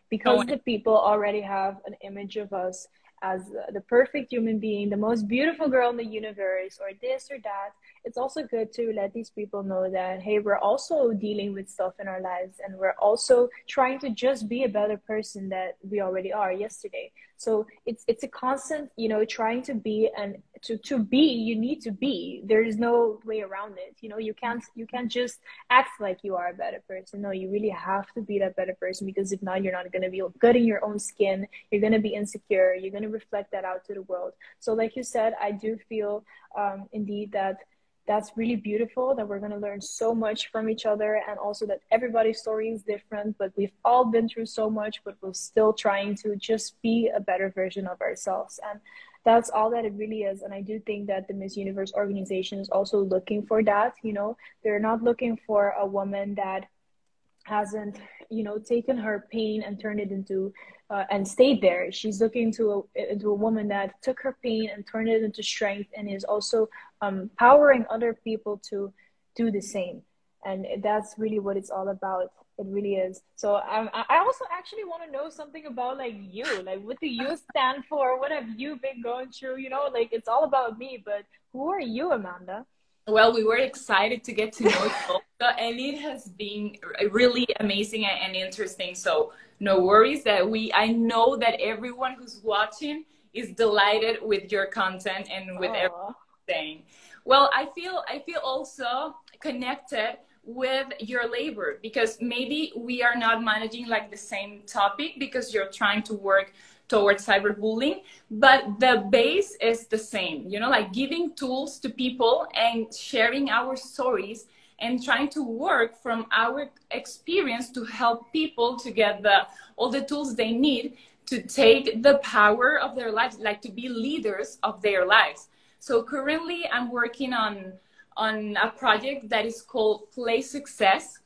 because the people already have an image of us as the perfect human being, the most beautiful girl in the universe, or this or that. It's also good to let these people know that, hey, we're also dealing with stuff in our lives, and we're also trying to just be a better person that we already are yesterday. So it's a constant, you know, trying to be, and to be, you need to be. There is no way around it. You know, you can't just act like you are a better person. No, you really have to be that better person, because if not, you're not going to be good in your own skin. You're going to be insecure. You're going to reflect that out to the world. So like you said, I do feel indeed that's really beautiful, that we're going to learn so much from each other, and also that everybody's story is different, but we've all been through so much, but we're still trying to just be a better version of ourselves. And that's all that it really is. And I do think that the Miss Universe organization is also looking for that. You know, they're not looking for a woman that hasn't, you know, taken her pain and turned it into and stayed there. She's looking into a woman that took her pain and turned it into strength, and is also empowering other people to do the same. And that's really what it's all about. It really is. So I also actually want to know something about like you, like what do you stand for? What have you been going through? You know, like it's all about me, but who are you, Amanda? Well, we were excited to get to know you also, and it has been really amazing and interesting. So no worries that I know that everyone who's watching is delighted with your content and with everything. Well, I feel also connected with your labor, because maybe we are not managing like the same topic, because you're trying to work towards cyberbullying, but the base is the same, you know, like giving tools to people and sharing our stories and trying to work from our experience to help people to get all the tools they need to take the power of their lives, like to be leaders of their lives. So currently I'm working on a project that is called Play Success,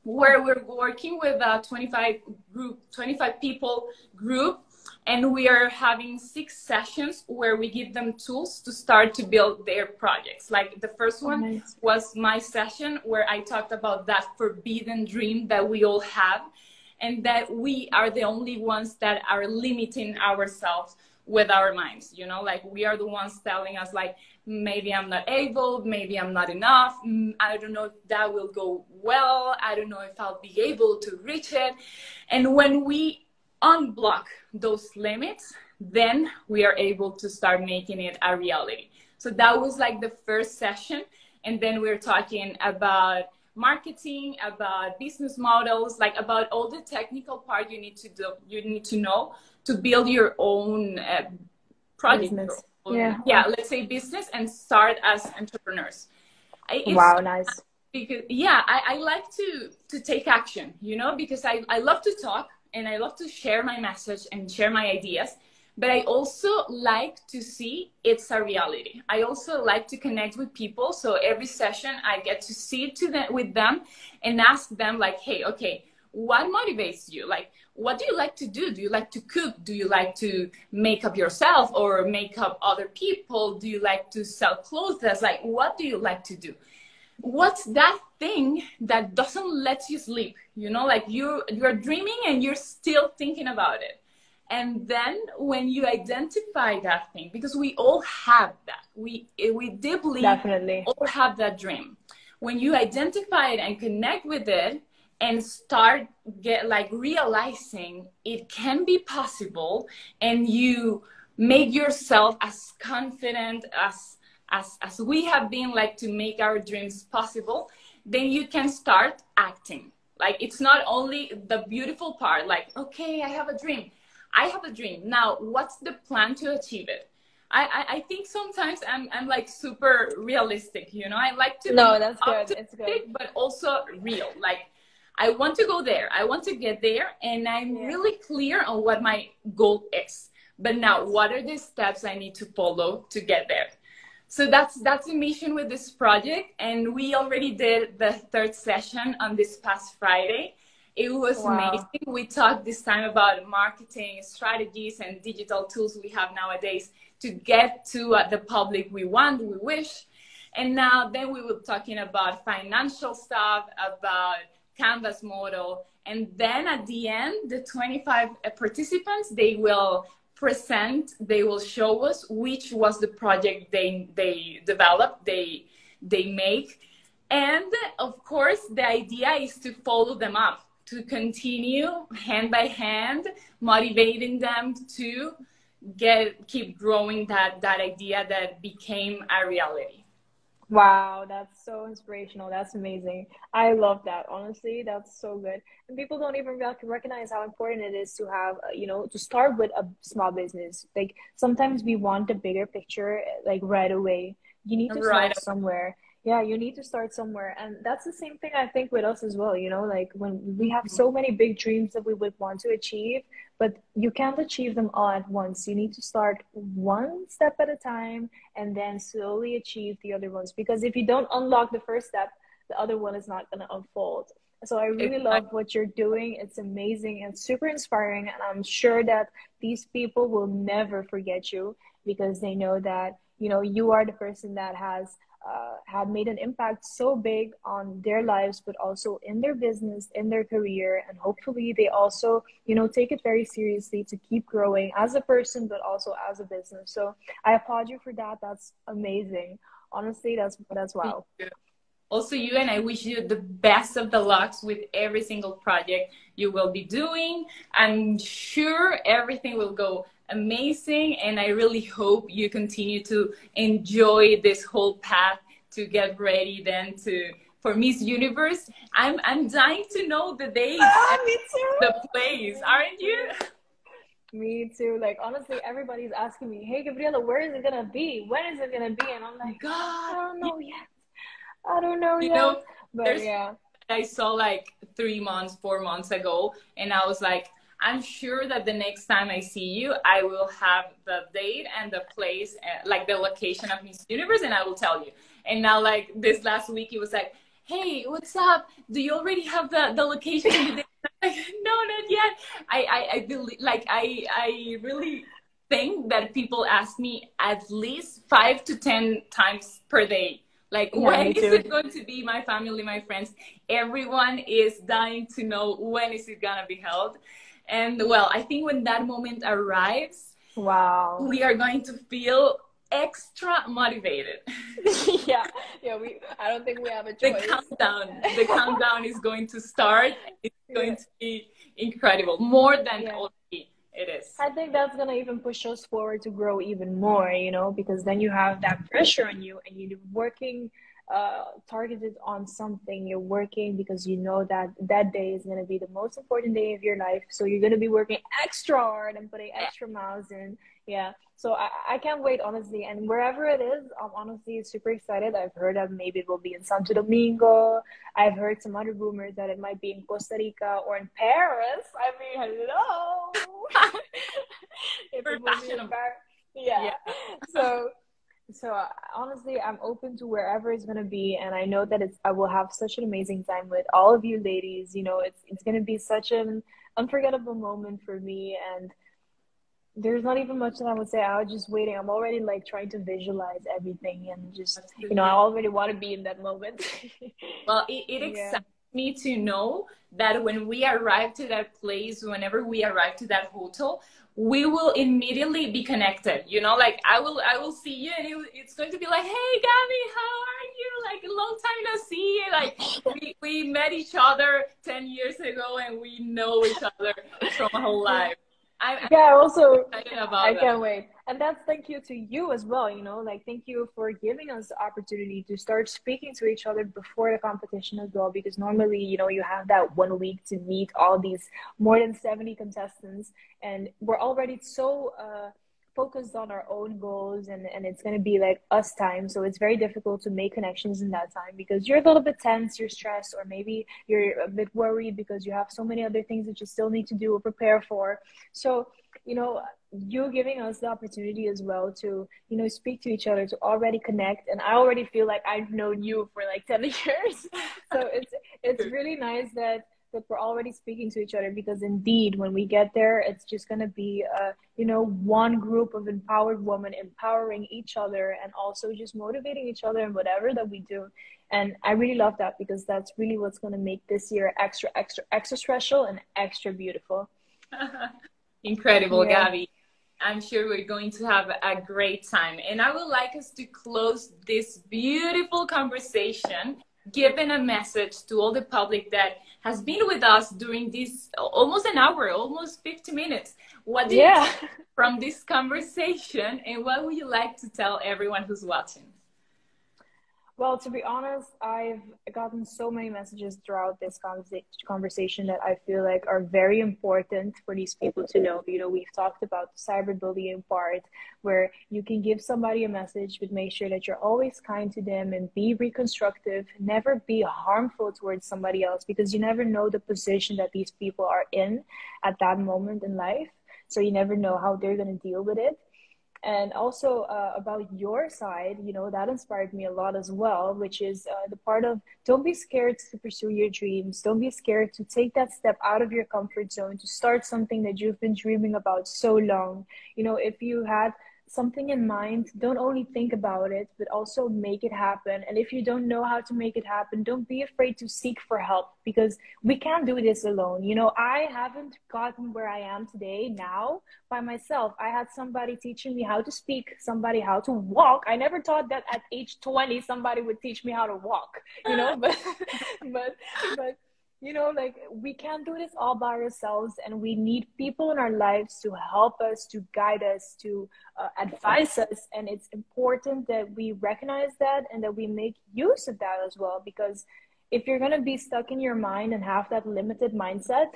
where we're working with a 25 people group, and we are having 6 sessions where we give them tools to start to build their projects. Like the first one was my session where I talked about that forbidden dream that we all have, and that we are the only ones that are limiting ourselves with our minds, you know, like we are the ones telling us like, maybe I'm not able, maybe I'm not enough, I don't know if that will go well, I don't know if I'll be able to reach it. And when we unblock those limits, then we are able to start making it a reality. So that was like the first session. And then we're talking about marketing, about business models, like about all the technical part you need to do, you need to know to build your own project. Yeah, let's say business and start as entrepreneurs. Wow, nice. Because I like to take action, you know, because I love to talk and I love to share my message and share my ideas, but I also like to see it's a reality. I also like to connect with people. So every session I get to sit with them and ask them like, hey, okay, what motivates you? Like, what do you like to do? Do you like to cook? Do you like to make up yourself or make up other people? Do you like to sell clothes? That's like, what do you like to do? What's that thing that doesn't let you sleep? You know, like you're dreaming and you're still thinking about it. And then when you identify that thing, because we all have that, we deeply definitely all have that dream. When you identify it and connect with it, and start realizing it can be possible, and you make yourself as confident as we have been, like to make our dreams possible, then you can start acting. Like it's not only the beautiful part, like, okay, I have a dream. Now, what's the plan to achieve it? I think sometimes I'm like super realistic, you know, I like to be that's good. It's good. But also real. Like, I want to go there. I want to get there. And I'm really clear on what my goal is. But now, what are the steps I need to follow to get there? So that's the mission with this project. And we already did the 3rd session on this past Friday. It was amazing. We talked this time about marketing strategies and digital tools we have nowadays to get to the public we want, we wish. And now then we were talking about financial stuff, about Canvas model, and then at the end, the 25 participants, they will present, they will show us which was the project they developed, they make. And of course, the idea is to follow them up, to continue hand by hand, motivating them to keep growing that idea that became a reality. Wow, that's so inspirational. That's amazing. I love that. Honestly, that's so good. And people don't even recognize how important it is to have, you know, to start with a small business. Like sometimes we want the bigger picture, like right away. You need to start somewhere. Yeah, you need to start somewhere. And that's the same thing I think with us as well. You know, like when we have so many big dreams that we would want to achieve, but you can't achieve them all at once. You need to start one step at a time and then slowly achieve the other ones. Because if you don't unlock the first step, the other one is not going to unfold. So I really love what you're doing. It's amazing and super inspiring. And I'm sure that these people will never forget you because they know that, you know, you are the person that has had made an impact so big on their lives, but also in their business, in their career. And hopefully they also, you know, take it very seriously to keep growing as a person, but also as a business. So I applaud you for that. That's amazing. Honestly, that's wow. Also you, and I wish you the best of the lucks with every single project you will be doing. I'm sure everything will go amazing, and I really hope you continue to enjoy this whole path to get ready then for MissUniverse. I'm dying to know the dates and me too. the place, aren't you? Me too. Like, honestly, everybody's asking me, hey, Gabriela, where is it gonna be? When is it gonna be? And I'm like, I God, don't know yet. I don't know you yet. know, But there's yeah. I saw like 3 months, 4 months ago, and I was like, I'm sure that the next time I see you, I will have the date and the place, like the location of Miss Universe, and I will tell you. And now, like this last week, it was like, hey, what's up? Do you already have the location and the date? Like, no, not yet. I believe, like, I really think that people ask me at least 5 to 10 times per day. Like, Yeah, when me is too. it going to be? My family, my friends, everyone is dying to know when is it gonna be held. And well, I think when that moment arrives, Wow. we are going to feel extra motivated. Yeah, yeah, I don't think we have a The choice. countdown is going to start. It's Yeah. going to be incredible, more than Yeah. already it is. I think that's gonna even push us forward to grow even more, because then you have that pressure on you and you're working targeted on something. You're working because you know that that day is gonna be the most important day of your life. So you're gonna be working extra hard and putting extra miles in. Yeah. So I can't wait, honestly. And wherever it is, I'm honestly super excited. I've heard that maybe it will be in Santo Domingo. I've heard some other rumors that it might be in Costa Rica or in Paris. I mean, hello. If We're it will be in fashionable. Paris. Yeah. Yeah. So honestly, I'm open to wherever it's gonna be, and I know that I will have such an amazing time with all of you ladies. It's gonna be such an unforgettable moment for me, and there's not even much that I would say. I was just waiting. I'm already like trying to visualize everything and just, I Absolutely. already want to be in that moment. Well, it Yeah. excites me to know that when we arrive to that place, whenever we arrive to that hotel, we will immediately be connected. Like I will see you, and it's going to be like, hey, Gabby, how are you? Like, a long time no see. Like, we met each other 10 years ago, and we know each other from a whole life. I'm Yeah, also, excited I about that. can't wait. And that's thank you to you as well, like thank you for giving us the opportunity to start speaking to each other before the competition as well, because normally, you have that 1 week to meet all these more than 70 contestants, and we're already so focused on our own goals, and it's going to be like us time. So it's very difficult to make connections in that time because you're a little bit tense, you're stressed, or maybe you're a bit worried because you have so many other things that you still need to do or prepare for. So, you know, you giving us the opportunity as well to, speak to each other, to already connect. And I already feel like I've known you for like 10 years. So it's really nice that we're already speaking to each other, because indeed, when we get there, it's just going to be, one group of empowered women empowering each other and also just motivating each other in whatever that we do. And I really love that, because that's really what's going to make this year extra, extra, extra special and extra beautiful. Incredible, Yeah. Gabby. I'm sure we're going to have a great time. And I would like us to close this beautiful conversation, giving a message to all the public that has been with us during this almost an hour, almost 50 minutes. What do you Yeah. take from this conversation, and what would you like to tell everyone who's watching? Well, to be honest, I've gotten so many messages throughout this conversation that I feel like are very important for these people to know. We've talked about the cyberbullying part, where you can give somebody a message, but make sure that you're always kind to them and be reconstructive. Never be harmful towards somebody else, because you never know the position that these people are in at that moment in life. So you never know how they're going to deal with it. And also about your side, that inspired me a lot as well, which is the part of, don't be scared to pursue your dreams. Don't be scared to take that step out of your comfort zone, to start something that you've been dreaming about so long. If you had something in mind, don't only think about it, but also make it happen. And if you don't know how to make it happen, don't be afraid to seek for help, because we can't do this alone. I haven't gotten where I am today now by myself. I had somebody teaching me how to speak, somebody how to walk. I never thought that at age 20 somebody would teach me how to walk, but but like, we can't do this all by ourselves, and we need people in our lives to help us, to guide us, to advise us. And it's important that we recognize that and that we make use of that as well, because if you're going to be stuck in your mind and have that limited mindset,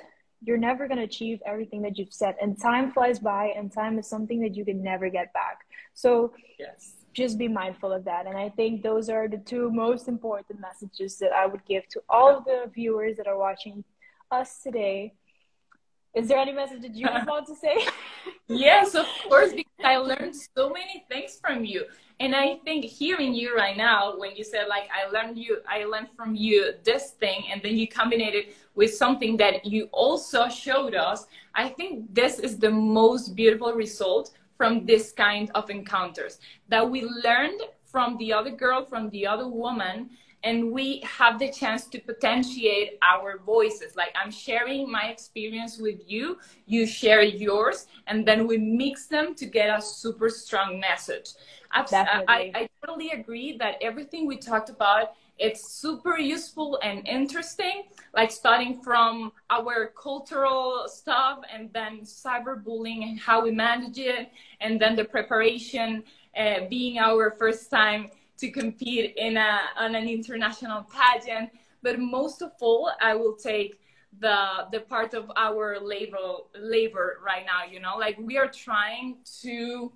you're never going to achieve everything that you've set. And time flies by, and time is something that you can never get back. So Yes. just be mindful of that. And I think those are the two most important messages that I would give to all of the viewers that are watching us today. Is there any message that you would want to say? Yes, of course, because I learned so many things from you. And I think hearing you right now, when you said like, I learned from you this thing, and then you combined it with something that you also showed us, I think this is the most beautiful result from this kind of encounters, that we learned from the other girl, from the other woman, and we have the chance to potentiate our voices. Like, I'm sharing my experience with you, you share yours, and then we mix them to get a super strong message. I totally agree that everything we talked about, it's super useful and interesting, like starting from our cultural stuff, and then cyberbullying and how we manage it, and then the preparation, being our first time to compete on an international pageant. But most of all, I will take the part of our labor right now, you know, like we are trying to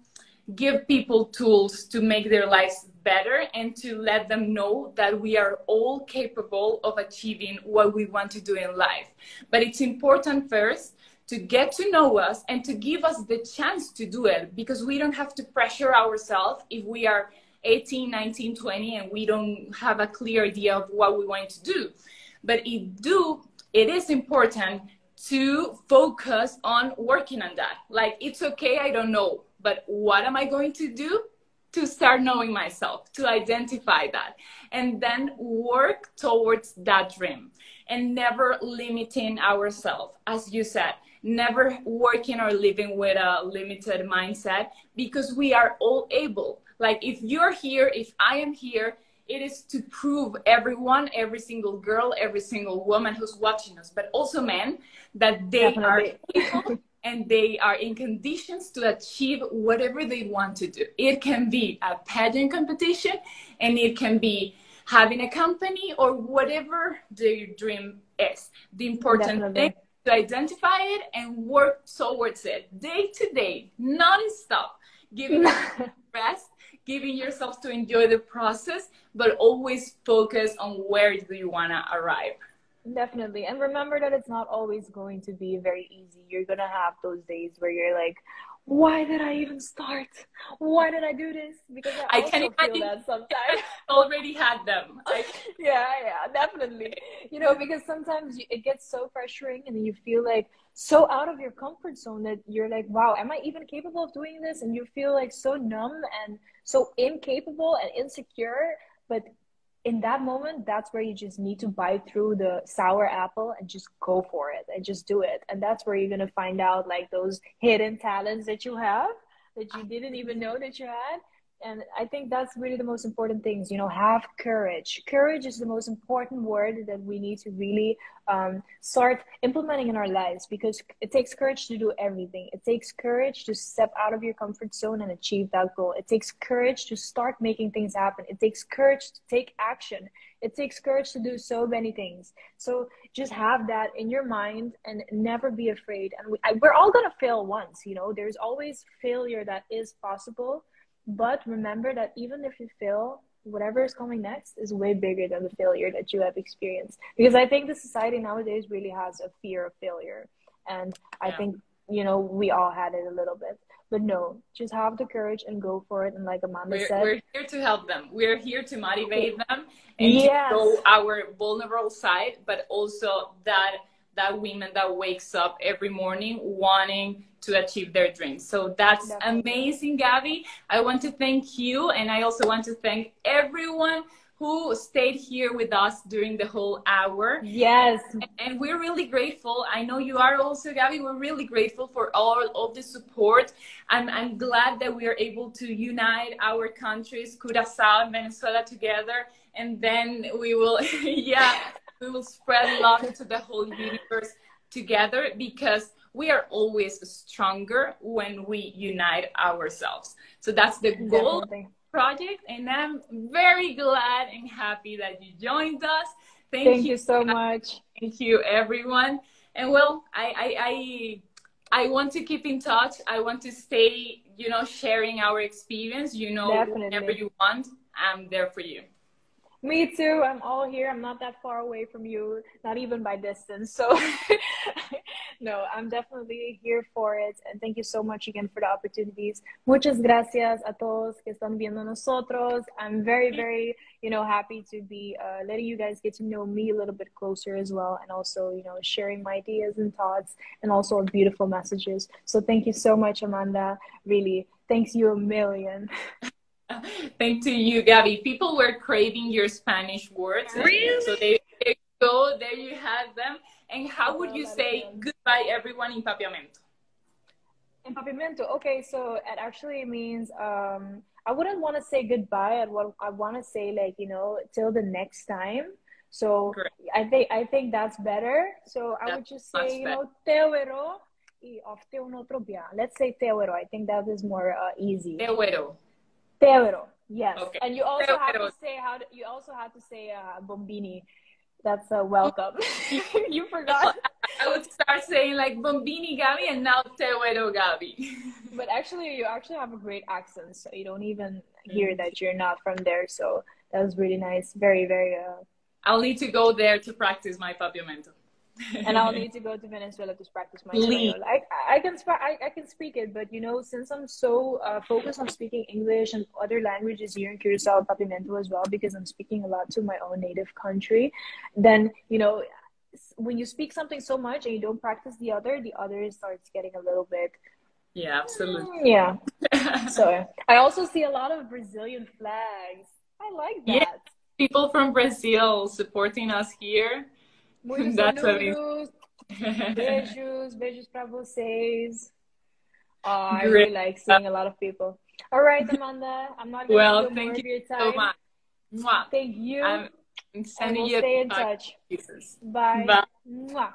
give people tools to make their lives better, and to let them know that we are all capable of achieving what we want to do in life. But it's important first to get to know us and to give us the chance to do it, because we don't have to pressure ourselves if we are 18, 19, 20 and we don't have a clear idea of what we want to do. But it is important to focus on working on that. Like, it's okay, I don't know, but what am I going to do to start knowing myself, to identify that, and then work towards that dream, and never limiting ourselves. As you said, never working or living with a limited mindset, because we are all able. Like, if you're here, if I am here, it is to prove everyone, every single girl, every single woman who's watching us, but also men, that they are able and they are in conditions to achieve whatever they want to do. It can be a pageant competition, and it can be having a company, or whatever their dream is. The important thing is to identify it and work towards it day to day, non-stop, giving rest, giving yourself to enjoy the process, but always focus on where do you want to arrive. Definitely. And remember that it's not always going to be very easy. You're going to have those days where you're like, why did I even start? Why did I do this? Because I also feel that sometimes. I already had them. Yeah, definitely. You know, because sometimes it gets so frustrating, and you feel like so out of your comfort zone that you're like, wow, am I even capable of doing this? And you feel like so numb and so incapable and insecure. But in that moment, that's where you just need to bite through the sour apple and just go for it and just do it. And that's where you're going to find out like those hidden talents that you have, that you didn't even know that you had. And I think that's really the most important things, you know, have courage. Courage is the most important word that we need to really start implementing in our lives, because it takes courage to do everything. It takes courage to step out of your comfort zone and achieve that goal. It takes courage to start making things happen. It takes courage to take action. It takes courage to do so many things. So just have that in your mind and never be afraid. And we're all going to fail once, you know, there's always failure that is possible. But remember that even if you fail, whatever is coming next is way bigger than the failure that you have experienced. Because I think the society nowadays really has a fear of failure. And I think, you know, we all had it a little bit. But no, just have the courage and go for it. And like Amanda said, we're here to help them. We're here to motivate them and to show our vulnerable side, but also that woman that wakes up every morning wanting to achieve their dreams. So that's amazing, Gabby. I want to thank you, and I also want to thank everyone who stayed here with us during the whole hour. Yes. And we're really grateful. I know you are also, Gabby. We're really grateful for all of the support. I'm glad that we are able to unite our countries, Curaçao and Venezuela, together, and then we will, we will spread love to the whole universe together, because we are always stronger when we unite ourselves. So that's the goal of the project, and I'm very glad and happy that you joined us. Thank you so much. Thank you, everyone. And well, I want to keep in touch. I want to stay, you know, sharing our experience. You know, Definitely. whenever you want, I'm there for you. Me too. I'm all here. I'm not that far away from you, not even by distance. So, no, I'm definitely here for it. And thank you so much again for the opportunities. Muchas gracias a todos que están viendo nosotros. I'm very, very, you know, happy to be letting you guys get to know me a little bit closer as well. And also, you know, sharing my ideas and thoughts and also beautiful messages. So thank you so much, Amanda. Really, thanks you a million. Thank to you, Gabby. People were craving your Spanish words. Really? So there you go. There you have them. And how would you say goodbye, everyone, in Papiamento? In Papiamento, okay, so it actually means I wouldn't want to say goodbye. I want to say, like, you know, till the next time. So Correct. I think that's better. So I would just say, you know, te vero y ofte un otro día. Let's say te vero. I think that is more easy. Te vero. Te vero. Yes. Okay. And you also have to say bombini. That's a welcome. You forgot. I would start saying like bombini, Gabby, and now te vero, Gabby. But actually, you actually have a great accent, so you don't even hear that you're not from there. So that was really nice. Very, very. I'll need to go there to practice my Papiamento. And I'll need to go to Venezuela to practice my Spanish. I can speak it, but you know, since I'm so focused on speaking English and other languages here in Curaçao and Papiamento as well, because I'm speaking a lot to my own native country, then, you know, when you speak something so much and you don't practice the other starts getting a little bit. Yeah, absolutely. Yeah. So I also see a lot of Brazilian flags. I like that. Yeah. People from Brazil supporting us here. Muitos saludos, beijos pra vocês. I really like seeing a lot of people. All right, Amanda, I'm not going to steal more of your time. So much. Mwah. Thank you. I'm sending and we'll stay in touch. Pieces. Bye. Bye. Mwah.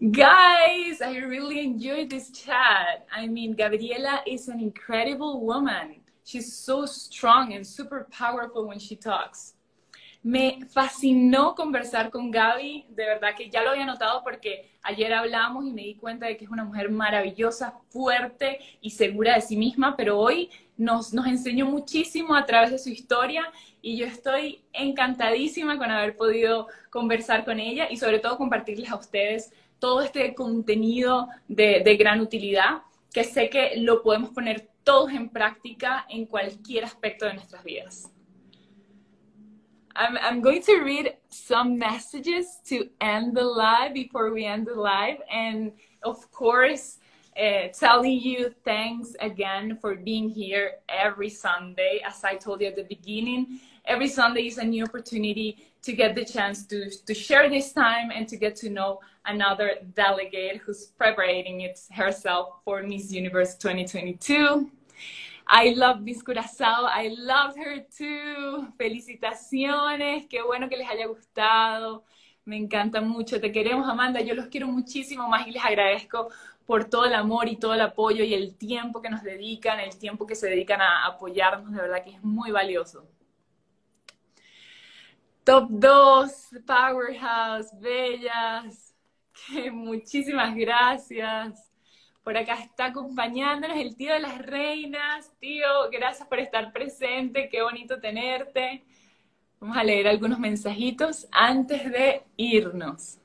Guys, I really enjoyed this chat. I mean, Gabriela is an incredible woman. She's so strong and super powerful when she talks. Me fascinó conversar con Gaby, de verdad que ya lo había notado porque ayer hablamos y me di cuenta de que es una mujer maravillosa, fuerte y segura de sí misma, pero hoy nos enseñó muchísimo a través de su historia y yo estoy encantadísima con haber podido conversar con ella y sobre todo compartirles a ustedes todo este contenido de gran utilidad que sé que lo podemos poner todos en práctica en cualquier aspecto de nuestras vidas. I'm going to read some messages to end the live before we end the live. And of course, telling you thanks again for being here every Sunday. As I told you at the beginning, every Sunday is a new opportunity to get the chance to share this time and to get to know another delegate who's preparing herself for Miss Universe 2022. I love Miss Curaçao. I loved her too. Felicitaciones. Qué bueno que les haya gustado. Me encanta mucho. Te queremos, Amanda. Yo los quiero muchísimo más y les agradezco por todo el amor y todo el apoyo y el tiempo que nos dedican, el tiempo que se dedican a apoyarnos. De verdad que es muy valioso. Top 2, Powerhouse, bellas. Que muchísimas gracias. Por acá está acompañándonos el tío de las reinas. Tío, gracias por estar presente. Qué bonito tenerte. Vamos a leer algunos mensajitos antes de irnos.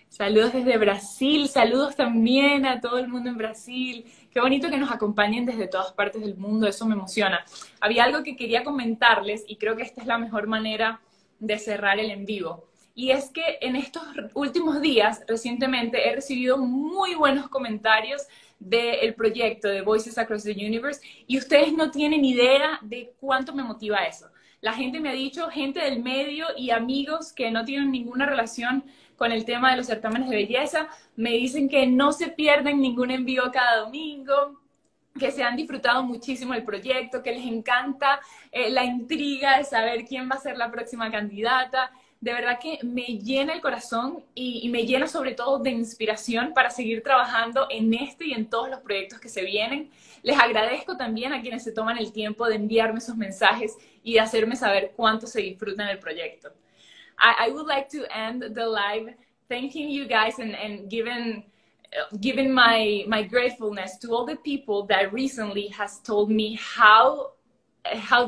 Saludos desde Brasil. Saludos también a todo el mundo en Brasil. Qué bonito que nos acompañen desde todas partes del mundo. Eso me emociona. Había algo que quería comentarles y creo que esta es la mejor manera de cerrar el en vivo. Y es que en estos últimos días, recientemente, he recibido muy buenos comentarios del proyecto de Voices Across the Universe y ustedes no tienen idea de cuánto me motiva eso. La gente me ha dicho, gente del medio y amigos que no tienen ninguna relación con el tema de los certámenes de belleza, me dicen que no se pierden ningún en vivo cada domingo, que se han disfrutado muchísimo el proyecto, que les encanta la intriga de saber quién va a ser la próxima candidata. de verdad que me llena el corazón y me llena sobre todo de inspiración para seguir trabajando en este y en todos los proyectos que se vienen. Les agradezco también a quienes se toman el tiempo de enviarme sus mensajes y de hacerme saber cuánto se disfrutan el proyecto. I would like to end the live thanking you guys and giving my gratefulness to all the people that recently has told me how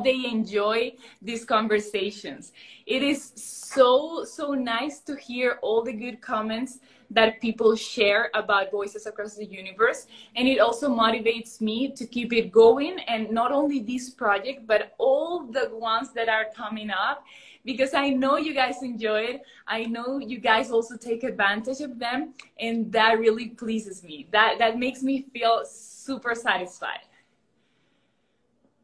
they enjoy these conversations. It is so nice to hear all the good comments that people share about Voices Across the Universe, and it also motivates me to keep it going, and not only this project but all the ones that are coming up, because I know you guys enjoy it. I know you guys also take advantage of them, and that really pleases me. That makes me feel super satisfied.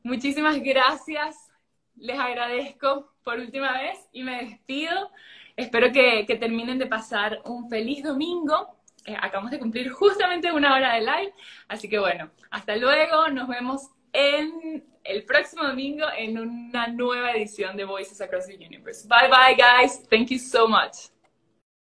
Muchísimas gracias, les agradezco por última vez y me despido. Espero que terminen de pasar un feliz domingo. Acabamos de cumplir justamente 1 hora de live, así que bueno, hasta luego, nos vemos en el próximo domingo en una nueva edición de Voices Across the Universe. Bye bye guys, thank you so much.